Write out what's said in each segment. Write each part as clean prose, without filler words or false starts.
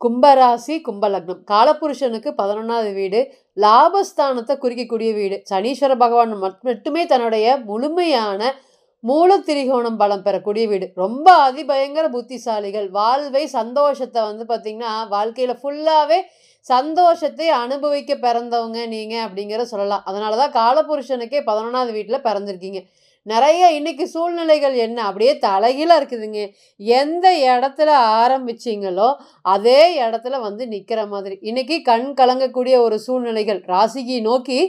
கும்பராசி, கும்பலக்னம். காலபுருஷனுக்கு 11வது வீடு. லாபஸ்தானத்தை குறிக்கக்கூடிய வீடு. சனீஸ்வர பகவான் மட்டுமே தன்னுடைய முழுமையான மூலத்திரிகோணம் பலம் பெறக்கூடிய வீடு. ரொம்ப அதிபயங்கர புத்திசாலிகள். வாழ்வை சந்தோஷத்தை பார்த்தீங்கன்னா, வாழ்க்கையில ஃபுல்லாவே சந்தோஷத்தை அனுபவிக்க பிறந்தவங்க நீங்க அப்படிங்கிற சொல்லலாம். அதனால தான் காலபுருஷனுக்கே 11வது வீட்ல பிறந்திருக்கீங்க. நெறைய இன்னைக்கு சூழ்நிலைகள் என்ன அப்படியே தலைகீழா இருக்குதுங்க. எந்த இடத்துல ஆரம்பிச்சீங்களோ, அதே இடத்துல நிக்கிற மாதிரி. இன்னைக்கு கண் கலங்கக்கூடிய ஒரு சூழ்நிலைகள். ராசிக்கு நோக்கி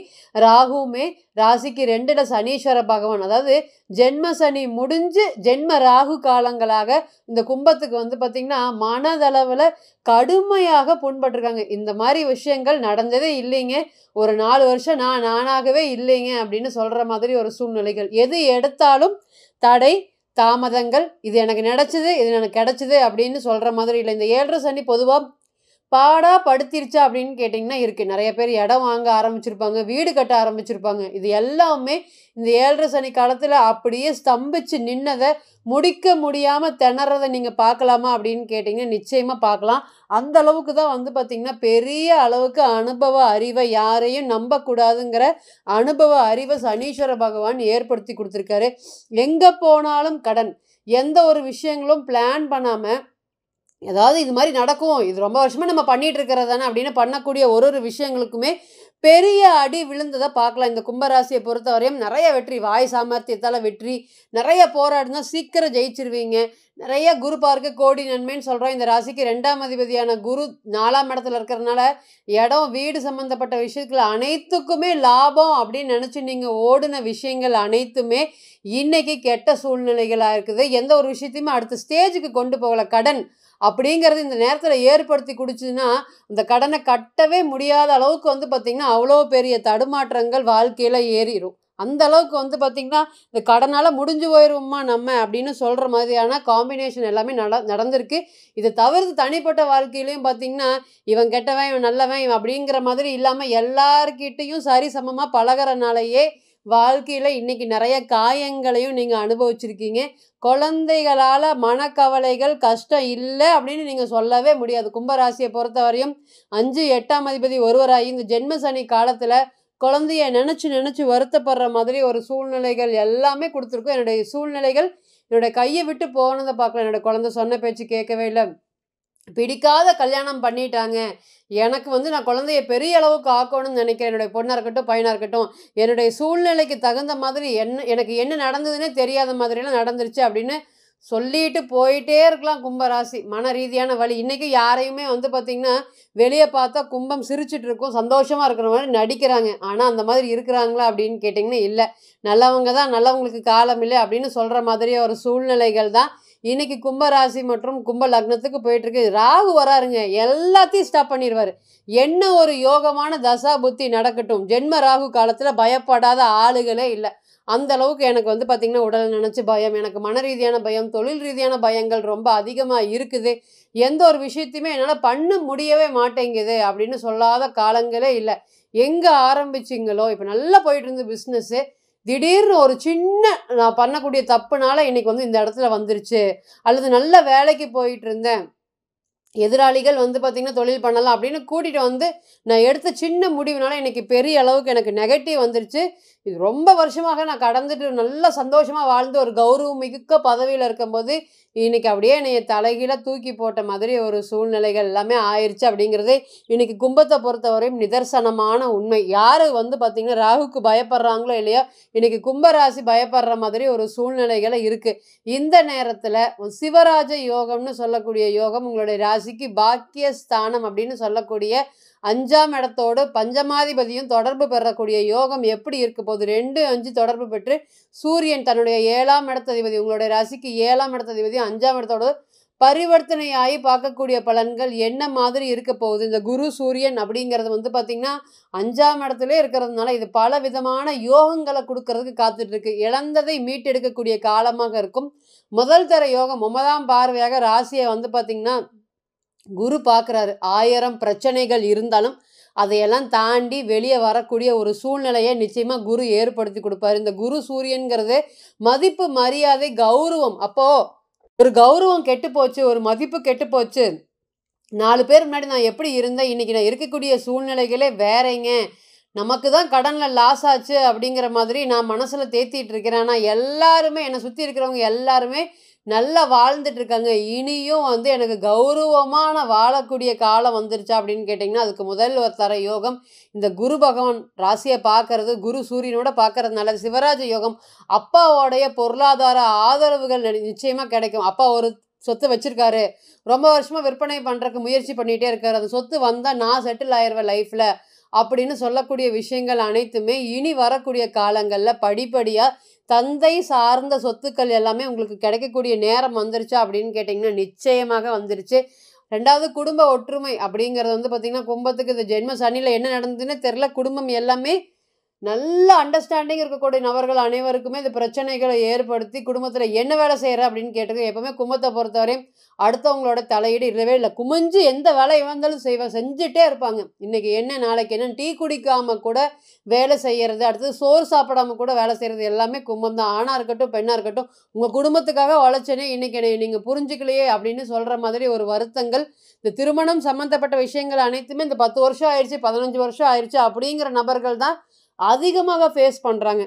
ராகுவுமே, ராசிக்கு 2ல சனீஸ்வர பகவான். அதாவது ஜென்ம சனி முடிஞ்சு ஜென்ம ராகு காலங்களாக இந்த கும்பத்துக்கு பார்த்தீங்கன்னா, மனதளவுல கடுமையாக புண்பட்டுருக்காங்க. இந்த மாரி விஷயங்கள் நடந்ததே இல்லைங்க. ஒரு 4 வருஷம் நானாகவே இல்லைங்க அப்படின்னு சொல்ற மாதிரி ஒரு சூழ்நிலைகள். எது எடுத்தாலும் தடை, தாமதங்கள். இது எனக்கு நடச்சது, இது எனக்கு கிடைச்சது அப்படின்னு சொல்ற மாதிரி இல்ல. இந்த 7 சனி பொதுவா பாடா படுத்திருச்சா அப்படின்னு கேட்டிங்கன்னா இருக்கு. நெறைய பேர் இடம் வாங்க ஆரம்பிச்சிருப்பாங்க, வீடு கட்ட ஆரம்பிச்சிருப்பாங்க. இது எல்லாமே இந்த 7 சனி காலத்துல அப்படியே ஸ்தம்பிச்சு நின்னத முடிக்க முடியாம திணறத நீங்க பார்க்கலாமா அப்படின்னு கேட்டிங்கன்னா, நிச்சயமா பார்க்கலாம். அந்த அளவுக்கு தான் பார்த்தீங்கன்னா, பெரிய அளவுக்கு அனுபவ அறிவை யாரையும் நம்பக்கூடாதுங்கிற அனுபவ அறிவை சனீஸ்வர பகவான் ஏற்படுத்தி குடுத்துருக்காரு. எங்க போனாலும் கடன். எந்த ஒரு விஷயங்களும் பிளான் பண்ணாம ஏதாவது இது மாதிரி நடக்கும். இது ரொம்ப வருஷமா நம்ம பண்ணிட்டு இருக்கிறது தானே அப்படின்னு பண்ணக்கூடிய ஒரு விஷயங்களுக்குமே பெரிய அடி விழுந்ததை பார்க்கலாம். இந்த கும்பராசியை பொறுத்தவரையும் நிறைய வெற்றி, வாய் சாமர்த்தியத்தால் வெற்றி, நிறைய போராடினா சீக்கிரம் ஜெயிச்சிருவீங்க. நிறைய குரு பார்க்க கோடி நன்மைன்னு சொல்கிறோம். இந்த ராசிக்கு 2ஆம் அதிபதியான குரு 4ஆம் இடத்துல இருக்கிறதுனால இடம், வீடு சம்மந்தப்பட்ட விஷயத்தில் அனைத்துக்குமே லாபம் அப்படின்னு நினச்சி நீங்கள் ஓடின விஷயங்கள் அனைத்துமே இன்னைக்கு கெட்ட சூழ்நிலைகளாக இருக்குது. எந்த ஒரு விஷயத்தையுமே அடுத்த ஸ்டேஜுக்கு கொண்டு போகலை. கடன் அப்படிங்கிறது இந்த நேரத்தில் ஏற்படுத்தி குடிச்சுன்னா அந்த கடனை கட்டவே முடியாத அளவுக்கு பார்த்திங்கன்னா அவ்வளோ பெரிய தடுமாற்றங்கள் வாழ்க்கையில் ஏறிடும். அந்த அளவுக்கு பார்த்திங்கன்னா இந்த கடனால் முடிஞ்சு போயிடுவோமா நம்ம அப்படின்னு சொல்கிற மாதிரியான காம்பினேஷன் எல்லாமே நடந்திருக்கு. இதை தவிர்த்து தனிப்பட்ட வாழ்க்கையிலையும் பார்த்திங்கன்னா இவன் கெட்டவன், இவன் நல்லவன், இவன் அப்படிங்கிற மாதிரி இல்லாமல் எல்லார்கிட்டையும் சரிசமமாக பழகிறனாலேயே வாழ்க்கையில் இன்றைக்கி நிறைய காயங்களையும் நீங்கள் அனுபவிச்சிருக்கீங்க. குழந்தைகளால் மனக்கவலைகள், கஷ்டம் இல்லை அப்படின்னு நீங்கள் சொல்லவே முடியாது. கும்பராசியை பொறுத்தவரையும் 5, 8ஆம் அதிபதி ஒருவராகி இந்த ஜென்ம சனி காலத்தில் குழந்தைய நினச்சி வருத்தப்படுற மாதிரி ஒரு சூழ்நிலைகள் எல்லாமே கொடுத்துருக்கோம். என்னுடைய சூழ்நிலைகள் என்னுடைய கையை விட்டு போனதை பார்க்கல. என்னோடய குழந்தை சொன்ன பேச்சு கேட்கவே இல்லை, பிடிக்காத கல்யாணம் பண்ணிட்டாங்க. எனக்கு நான் குழந்தைய பெரிய அளவுக்கு ஆக்கணும்னு நினைக்கிறேன். என்னுடைய பொண்ணாக இருக்கட்டும், பையனாக இருக்கட்டும், என்னுடைய சூழ்நிலைக்கு தகுந்த மாதிரி எனக்கு என்ன நடந்ததுன்னே தெரியாத மாதிரியெல்லாம் நடந்துருச்சு அப்படின்னு சொல்லிட்டு போயிட்டே இருக்கலாம். கும்பராசி மன ரீதியான வழி. இன்றைக்கி யாரையுமே பார்த்திங்கன்னா வெளியே பார்த்தா கும்பம் சிரிச்சிட்டு இருக்கும், சந்தோஷமாக இருக்கிற மாதிரி நடிக்கிறாங்க. ஆனால் அந்த மாதிரி இருக்கிறாங்களா அப்படின்னு கேட்டிங்கன்னா இல்லை. நல்லவங்க தான், நல்லவங்களுக்கு காலம் இல்லை அப்படின்னு சொல்கிற மாதிரியே ஒரு சூழ்நிலைகள் தான் இன்னைக்கு கும்பராசி மற்றும் கும்ப லக்னத்துக்கு போயிட்டுருக்கு. ராகு வராருங்க, எல்லாத்தையும் ஸ்டாப் பண்ணிடுவார். என்ன ஒரு யோகமான தசா புத்தி நடக்கட்டும். ஜென்ம ராகு காலத்தில் பயப்படாத ஆளுகளே இல்லை. அந்த அளவுக்கு எனக்கு பார்த்திங்கன்னா உடல் நினச்சி பயம், எனக்கு மன ரீதியான பயம், தொழில் ரீதியான பயங்கள் ரொம்ப அதிகமாக இருக்குது. எந்த ஒரு விஷயத்தையுமே என்னால் பண்ண முடியவே மாட்டேங்குது அப்படின்னு சொல்லாத காலங்களே இல்லை. எங்கே ஆரம்பிச்சிங்களோ, இப்போ நல்லா போயிட்டு இருந்து பிஸ்னஸ்ஸு, திடீர்னு ஒரு சின்ன நான் பண்ணக்கூடிய தப்புனால இன்னைக்கு இந்த இடத்துல வந்துருச்சு. அல்லது நல்ல வேலைக்கு போயிட்டு இருந்தேன், எதிராளிகள் பார்த்திங்கன்னா தொழில் பண்ணலாம் அப்படின்னு கூட்டிகிட்டு நான் எடுத்த சின்ன முடிவுனால இன்றைக்கி பெரிய அளவுக்கு எனக்கு நெகட்டிவ் வந்துருச்சு. இது ரொம்ப வருஷமாக நான் கடந்துட்டு நல்லா சந்தோஷமாக வாழ்ந்து ஒரு கௌரவம் மிக்க பதவியில் இருக்கும்போது இன்றைக்கி அப்படியே என்னை தலைகீழ தூக்கி போட்ட மாதிரி ஒரு சூழ்நிலைகள் எல்லாமே ஆயிடுச்சு அப்படிங்கிறது இன்றைக்கி கும்பத்தை பொறுத்தவரையும் நிதர்சனமான உண்மை. யார் பார்த்திங்கன்னா ராகுக்கு பயப்படுறாங்களோ இல்லையோ, இன்றைக்கி கும்பராசி பயப்படுற மாதிரி ஒரு சூழ்நிலைகளை இருக்குது. இந்த நேரத்தில் சிவராஜ யோகம்னு சொல்லக்கூடிய யோகம் உங்களுடைய ராசிக்கு பாக்கியஸ்தானம் அப்படின்னு சொல்லக்கூடிய 5ஆம் இடத்தோடு பஞ்சமாதிபதியும் தொடர்பு பெறக்கூடிய யோகம் எப்படி இருக்க போகுது? 2, 5 தொடர்பு பெற்று சூரியன் தன்னுடைய 7ஆம் இடத்ததிபதி, உங்களுடைய ராசிக்கு 7ஆம் இடத்ததிபதி 5ஆம் இடத்தோடு பரிவர்த்தனையாகி பார்க்கக்கூடிய பலன்கள் என்ன மாதிரி இருக்க போகுது? இந்த குரு சூரியன் அப்படிங்கிறது பார்த்திங்கன்னா 5ஆம் இடத்துல இருக்கிறதுனால இது பல விதமான யோகங்களை கொடுக்கறதுக்கு காத்துட்ருக்கு. இழந்ததை மீட்டெடுக்கக்கூடிய காலமாக இருக்கும். முதல் தர யோகம் 9ஆம் பார்வையாக ராசியை பார்த்திங்கன்னா குரு பார்க்குறாரு. 1000 பிரச்சனைகள் இருந்தாலும் அதையெல்லாம் தாண்டி வெளியே வரக்கூடிய ஒரு சூழ்நிலையை நிச்சயமாக குரு ஏற்படுத்தி கொடுப்பாரு. இந்த குரு சூரியன்கிறது மதிப்பு, மரியாதை, கௌரவம். அப்போது ஒரு கௌரவம் கெட்டு போச்சு, ஒரு மதிப்பு கெட்டு போச்சு, 4 பேர் முன்னாடி நான் எப்படி இருந்தேன், இன்னைக்கு நான் இருக்கக்கூடிய சூழ்நிலைகளே வேறேங்க. நமக்கு தான் கடன்ல லாஸ் ஆச்சு அப்படிங்கிற மாதிரி நான் மனசுல தேத்திட்டு இருக்கிறேன். ஆனா எல்லாருமே என்னை சுத்தி இருக்கிறவங்க எல்லாருமே நல்லா வாழ்ந்துட்டு இருக்காங்க. இனியும் வந்து எனக்கு கௌரவமான வாழக்கூடிய காலம் வந்துருச்சா அப்படின்னு கேட்டிங்கன்னா, அதுக்கு முதல் தர யோகம் இந்த குரு பகவான் ராசிய பார்க்கறது, குரு சூரியனோட பார்க்கறதுனால சிவராஜ யோகம். அப்பாவோடைய பொருளாதார ஆதரவுகள் நிச்சயமா கிடைக்கும். அப்பா ஒரு சொத்து வச்சிருக்காரு. ரொம்ப வருஷமா விற்பனை பண்றதுக்கு முயற்சி பண்ணிட்டே இருக்காரு. அந்த சொத்து வந்தா நான் செட்டில் ஆயிருவேன் லைஃப்ல. அப்படின்னு சொல்லக்கூடிய விஷயங்கள் அனைத்துமே இனி வரக்கூடிய காலங்கள்ல படிப்படியா தந்தை சார்ந்த சொத்துக்கள் எல்லாமே உங்களுக்கு கிடைக்கக்கூடிய நேரம் வந்துருச்சா அப்படின்னு கேட்டிங்கன்னா, நிச்சயமாக வந்துருச்சு. 2வது குடும்ப ஒற்றுமை அப்படிங்கிறது வந்து பார்த்தீங்கன்னா, கும்பத்துக்கு இந்த ஜென்ம சனியில என்ன நடந்ததுன்னே தெரியல. குடும்பம் எல்லாமே நல்ல அண்டர்ஸ்டாண்டிங் இருக்கக்கூடிய நபர்கள் அனைவருக்குமே இந்த பிரச்சனைகளை ஏற்படுத்தி குடும்பத்துல என்ன வேலை செய்யற அப்படின்னு கேட்டது. எப்பவுமே கும்பத்தை பொறுத்தவரையும் அடுத்தவங்களோட தலையீடு இல்லவே இல்லை. குமிஞ்சு எந்த வேலை வந்தாலும் செஞ்சுட்டே இருப்பாங்க. இன்னைக்கு என்ன நாளைக்கு என்ன, டீ குடிக்காம கூட வேலை செய்யறது, அடுத்தது சோறு சாப்பிடாம கூட வேலை செய்யறது எல்லாமே கும்பம் தான். ஆணா இருக்கட்டும் பெண்ணா இருக்கட்டும், உங்க குடும்பத்துக்காக உழைச்சனே இன்னைக்கு என்னை நீங்க புரிஞ்சுக்கலையே அப்படின்னு சொல்ற மாதிரி ஒரு வருத்தங்கள். இந்த திருமணம் சம்பந்தப்பட்ட விஷயங்கள் அனைத்துமே இந்த 10 வருஷம் ஆயிடுச்சு 15 வருஷம் ஆயிடுச்சு அப்படிங்கிற நபர்கள் தான் அதிகமாக ஃபேஸ் பண்றாங்க.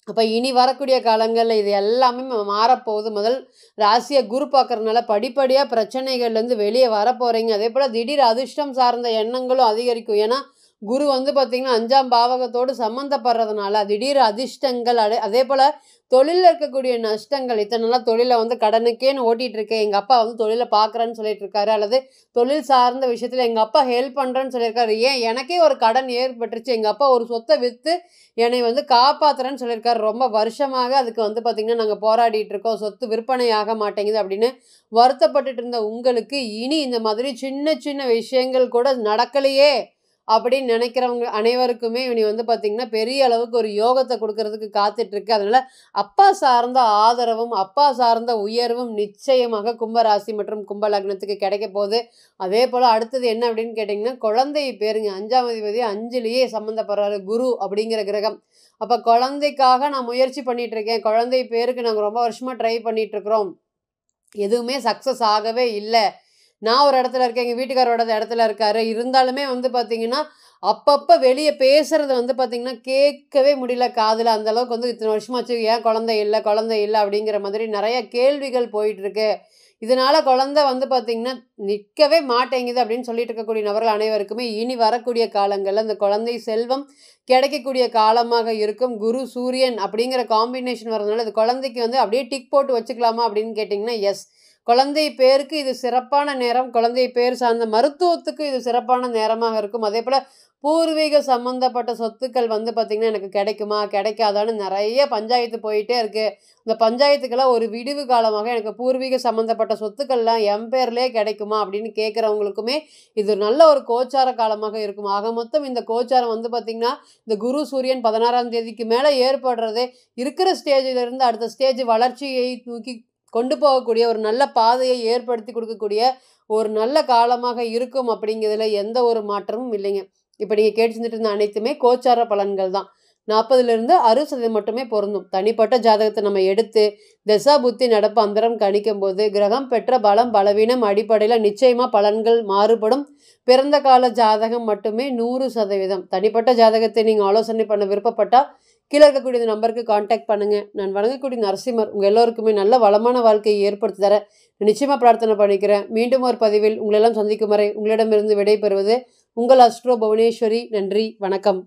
அப்ப இனி வரக்கூடிய காலங்கள்ல இது எல்லாமே மாறப்போகுது. முதல் ராசிய குரு பார்க்கறதுனால படிப்படியா பிரச்சனைகள்லேருந்து வெளியே வரப்போறீங்க. அதேபோல திடீர் அதிர்ஷ்டம் சார்ந்த எண்ணங்களும் அதிகரிக்கும். ஏன்னா, குரு வந்து பார்த்தீங்கன்னா 5ஆம் பாவகத்தோடு சம்மந்தப்படுறதுனால திடீர் அதிர்ஷ்டங்கள் அதேபோல தொழில்ல இருக்கக்கூடிய நஷ்டங்கள். இத்தனை நாளா தொழில வந்து கடனுக்கேன்னு ஓட்டிட்டு இருக்கேன். எங்க அப்பா வந்து தொழில பார்க்குறேன்னு சொல்லிட்டு இருக்காரு. அல்லது தொழில் சார்ந்த விஷயத்துல எங்க அப்பா ஹெல்ப் பண்றேன்னு சொல்லியிருக்காரு. ஏன் எனக்கே ஒரு கடன் ஏற்பட்டுருச்சு. எங்க அப்பா ஒரு சொத்தை வித்து என்னை வந்து காப்பாத்துறேன்னு சொல்லியிருக்காரு. ரொம்ப வருஷமாக அதுக்கு வந்து பார்த்தீங்கன்னா, நாங்க போராடிட்டு இருக்கோம். சொத்து விற்பனை ஆக மாட்டேங்குது அப்படின்னு வருத்தப்பட்டுட்டு இருந்த உங்களுக்கு, இனி இந்த மாதிரி சின்ன சின்ன விஷயங்கள் கூட நடக்கலையே அப்படின்னு நினைக்கிறவங்க அனைவருக்குமே இனி வந்து பார்த்தீங்கன்னா, பெரிய அளவுக்கு ஒரு யோகத்தை குடுக்கறதுக்கு காத்துட்டு இருக்கு. அதனால அப்பா சார்ந்த ஆதரவும், அப்பா சார்ந்த உயர்வும் நிச்சயமாக கும்ப ராசி மற்றும் கும்ப லக்னத்துக்கு கிடைக்க போகுது. அதேபோல அடுத்தது என்ன அப்படின்னு கேட்டிங்கன்னா, குழந்தை பேருங்க. 5ஆம் அதிபதி 5லயே சம்மந்தப்படுறாரு குரு அப்படிங்கிற கிரகம். அப்ப குழந்தைக்காக நான் முயற்சி பண்ணிட்டு இருக்கேன். குழந்தை பேருக்கு நாங்க ரொம்ப வருஷமா ட்ரை பண்ணிட்டு இருக்கிறோம். எதுவுமே சக்சஸ் ஆகவே இல்ல. நான் ஒரு இடத்துல இருக்கேன். எங்க வீட்டுக்காரரோட இடத்துல இருக்காரு. இருந்தாலுமே வந்து பார்த்தீங்கன்னா, அப்பப்ப வெளிய பேசுறது வந்து பார்த்தீங்கன்னா, கேட்கவே முடியல காதுல. அந்த அளவுக்கு வந்து இத்தன வருஷமாச்சு ஏன் குழந்தை இல்ல, குழந்தை இல்ல அப்படிங்கிற மாதிரி நெறைய கேள்விகள் போயிட்டுருக்கு. இதனால குழந்தை வந்து பார்த்தீங்கன்னா, நிக்கவே மாட்டேங்குது அப்படின்னு சொல்லிட்டு இருக்கக்கூடிய நபர்கள் அனைவருக்குமே இனி வரக்கூடிய காலங்கள்ல இந்த குழந்தை செல்வம் கிடைக்கக்கூடிய காலமாக இருக்கும். குரு, சூரியன் அப்படிங்கிற காம்பினேஷன் வரதுனால, இது குழந்தைக்கு வந்து அப்படியே டிக் போட்டு வச்சுக்கலாமா அப்படின்னு கேட்டிங்கன்னா, எஸ். குழந்தை பேருக்கு இது சிறப்பான நேரம். குழந்தை பேர் சார்ந்த மருத்துவத்துக்கு இது சிறப்பான நேரமாக இருக்கும். அதேபோல பூர்வீக சம்மந்தப்பட்ட சொத்துக்கள் வந்து பார்த்தீங்கன்னா, எனக்கு கிடைக்குமா? கிடைக்காதான்னு நெறைய பஞ்சாயத்து போயிட்டே இருக்கு. இந்த பஞ்சாயத்துக்கெல்லாம் ஒரு விடிவு காலமாக எனக்கு பூர்வீக சம்மந்தப்பட்ட சொத்துக்கள்லாம் என் பேர்லயே கிடைக்குமா? அப்படின்னு கேட்குறவங்களுக்குமே இது நல்ல ஒரு கோச்சார காலமாக இருக்கும். ஆக மொத்தம் இந்த கோச்சாரம் வந்து பார்த்தீங்கன்னா, இந்த குரு, சூரியன் 16ஆம் தேதிக்கு மேல ஏற்படுறது, இருக்கிற ஸ்டேஜிலிருந்து அடுத்த ஸ்டேஜ் வளர்ச்சியை தூக்கி கொண்டு போகக்கூடிய ஒரு நல்ல பாதையை ஏற்படுத்தி கொடுக்கக்கூடிய ஒரு நல்ல காலமாக இருக்கும் அப்படிங்கிறதுல எந்த ஒரு மாற்றமும் இல்லைங்க. இப்ப நீங்க கேட்டு செஞ்சுட்டு இருந்த அனைத்துமே கோச்சார பலன்கள் தான். 40லிருந்து 60% மட்டுமே பொருந்தும். தனிப்பட்ட ஜாதகத்தை நம்ம எடுத்து தசா புத்தி நடப்பு அந்தரம் கணிக்கும்போது கிரகம் பெற்ற பலம் பலவீனம் அடிப்படையில நிச்சயமா பலன்கள் மாறுபடும். பிறந்த கால ஜாதகம் மட்டுமே 100%. தனிப்பட்ட ஜாதகத்தை நீங்க ஆலோசனை பண்ண விருப்பப்பட்டா கீழே இருக்கக்கூடிய இந்த நம்பருக்கு கான்டாக்ட் பண்ணுங்க. நான் வணங்கக்கூடிய நரசிம்மர் உங்க எல்லோருக்குமே நல்ல வளமான வாழ்க்கையை ஏற்படுத்தி தர நிச்சயமா பிரார்த்தனை பண்ணிக்கிறேன். மீண்டும் ஒரு பதிவில் உங்களெல்லாம் சந்திக்கும் வரை உங்களிடமிருந்து விடை பெறுவது உங்கள் அஸ்ட்ரோ புவனேஸ்வரி. நன்றி, வணக்கம்.